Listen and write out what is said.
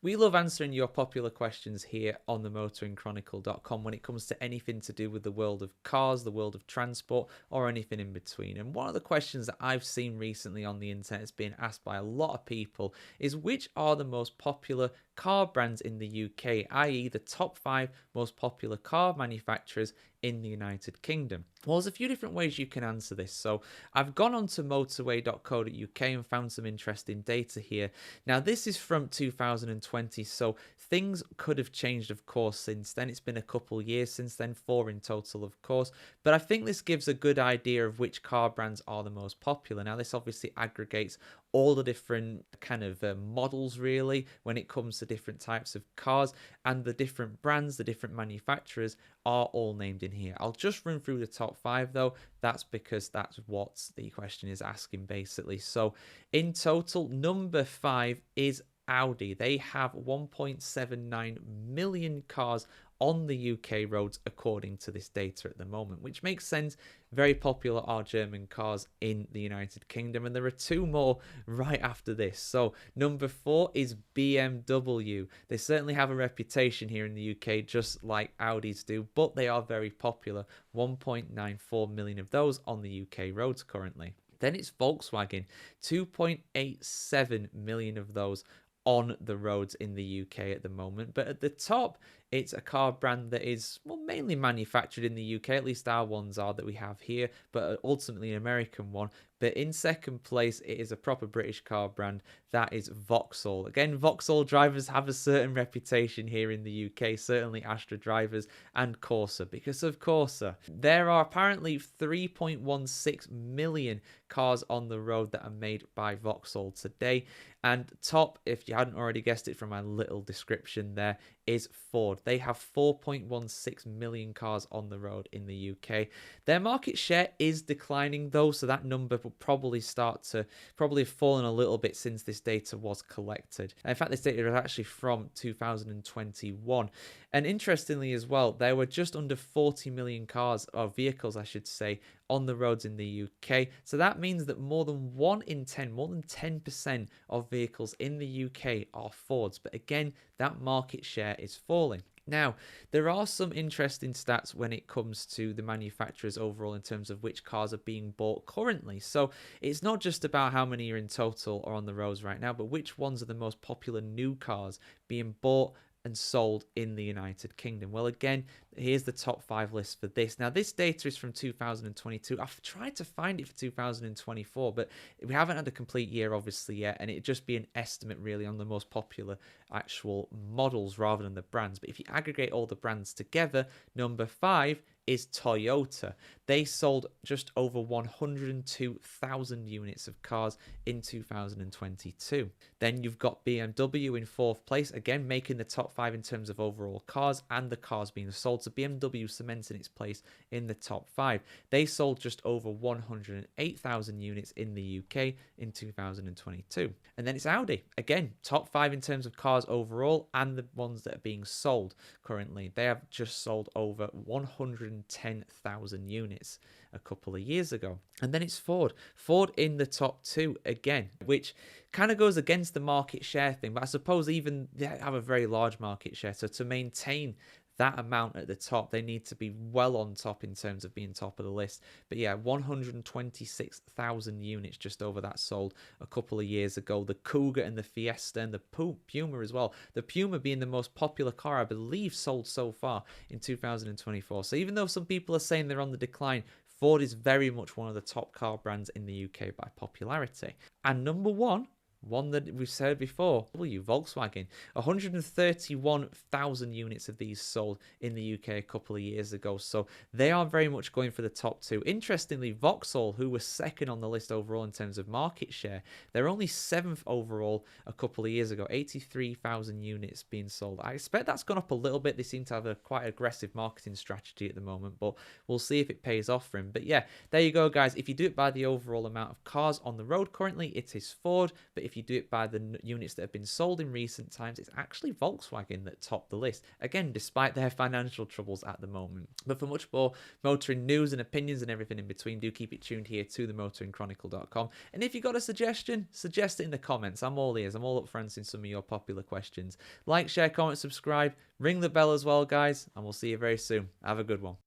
We love answering your popular questions here on the motoringchronicle.com when it comes to anything to do with the world of cars, the world of transport, or anything in between. And one of the questions that I've seen recently on the internet has been asked by a lot of people is which are the most popular car brands in the UK, i.e. the top 5 most popular car manufacturers in the United Kingdom. Well, there's a few different ways you can answer this. So I've gone on to motorway.co.uk and found some interesting data here. Now, this is from 2020, so things could have changed, of course, since then. It's been a couple years since then, 4 in total, of course. But I think this gives a good idea of which car brands are the most popular. Now, this obviously aggregates all the different kind of models, really, when it comes to different types of cars, and the different brands, the different manufacturers are all named in here. I'll just run through the top 5 though. That's because that's what the question is asking, basically. So in total, number 5 is Audi. They have 1.79 million cars on the UK roads according to this data at the moment, which makes sense. Very popular are German cars in the United Kingdom, and there are 2 more right after this. So number 4 is BMW. They certainly have a reputation here in the UK, just like Audis do, but they are very popular. 1.94 million of those on the UK roads currently. Then it's Volkswagen, 2.87 million of those on the roads in the UK at the moment. But at the top, it's a car brand that is, well, mainly manufactured in the UK, at least our ones are that we have here, but ultimately an American one. But in second place, it is a proper British car brand. That is Vauxhall. Again, Vauxhall drivers have a certain reputation here in the UK, certainly Astra drivers and Corsa. Because of Corsa, there are apparently 3.16 million cars on the road that are made by Vauxhall today. And top, if you hadn't already guessed it from my little description there, is Ford. They have 4.16 million cars on the road in the UK. Their market share is declining though, so that number will probably have fallen a little bit since this data was collected. In fact, this data is actually from 2021. And interestingly as well, there were just under 40 million cars, or vehicles I should say, on the roads in the UK. So that means that more than 1 in 10, more than 10% of vehicles in the UK are Fords. But again, that market share is falling. Now, there are some interesting stats when it comes to the manufacturers overall in terms of which cars are being bought currently. So it's not just about how many are in total or on the roads right now, but which ones are the most popular new cars being bought and sold in the United Kingdom. Well, again, here's the top 5 list for this. Now, this data is from 2022. I've tried to find it for 2024, but we haven't had a complete year, obviously, yet, and it'd just be an estimate, really, on the most popular actual models rather than the brands. But if you aggregate all the brands together, number 5 is Toyota. They sold just over 102,000 units of cars in 2022. Then you've got BMW in 4th place, again making the top 5 in terms of overall cars and the cars being sold. So BMW cementing its place in the top 5. They sold just over 108,000 units in the UK in 2022. And then it's Audi, again top 5 in terms of cars overall and the ones that are being sold currently. They have just sold over 110,000 units a couple of years ago. And then it's Ford. Ford in the top 2 again, which kind of goes against the market share thing, but I suppose even they have a very large market share. So to maintain that amount at the top, they need to be well on top in terms of being top of the list. But yeah, 126,000 units just over that sold a couple of years ago. The Kuga and the Fiesta and the Puma as well. The Puma being the most popular car, I believe, sold so far in 2024. So even though some people are saying they're on the decline, Ford is very much one of the top car brands in the UK by popularity. And number 1, one that we've said before, Volkswagen. 131,000 units of these sold in the UK a couple of years ago. So they are very much going for the top 2. Interestingly, Vauxhall, who was second on the list overall in terms of market share, they're only 7th overall a couple of years ago. 83,000 units being sold. I expect that's gone up a little bit. They seem to have a quite aggressive marketing strategy at the moment, but we'll see if it pays off for him. But yeah, there you go, guys. If you do it by the overall amount of cars on the road currently, it is Ford. But if you do it by the units that have been sold in recent times, it's actually Volkswagen that topped the list. Again, despite their financial troubles at the moment. But for much more motoring news and opinions and everything in between, do keep it tuned here to themotoringchronicle.com. And if you've got a suggestion, suggest it in the comments. I'm all ears. I'm all up for answering some of your popular questions. Like, share, comment, subscribe, ring the bell as well, guys, and we'll see you very soon. Have a good one.